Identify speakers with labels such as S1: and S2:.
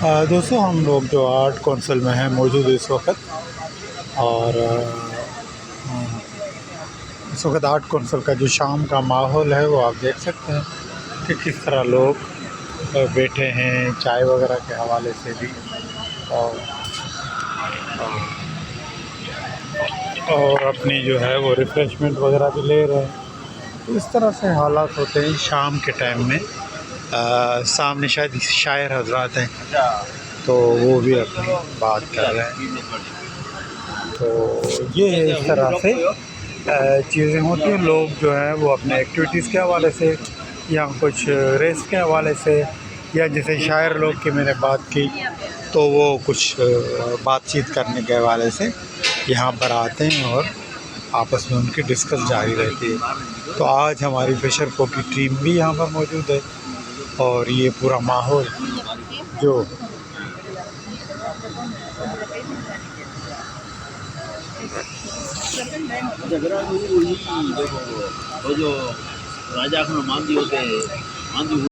S1: दोस्तों हम लोग जो आर्ट कौंसिल में हैं मौजूद इस वक्त, और इस वक्त आर्ट कौंसिल का जो शाम का माहौल है वो आप देख सकते हैं कि किस तरह लोग बैठे हैं, चाय वगैरह के हवाले से भी, और अपनी जो है वो रिफ़्रेशमेंट वगैरह भी ले रहे हैं। तो इस तरह से हालात होते हैं शाम के टाइम में। सामने शायद शायर हजरात हैं, तो वो भी अपनी बात कर रहे हैं। तो ये इस तरह से चीज़ें होती हैं। लोग जो हैं वो अपने एक्टिविटीज़ के हवाले से या कुछ रेस के हवाले से, या जैसे शायर लोग की मैंने बात की, तो वो कुछ बातचीत करने के हवाले से यहाँ पर आते हैं और आपस में उनकी डिस्कस जारी रहती है। तो आज हमारी फिशर को की टीम भी यहाँ पर मौजूद है, और ये पूरा माहौल जो
S2: वो जो राजा मान दी होते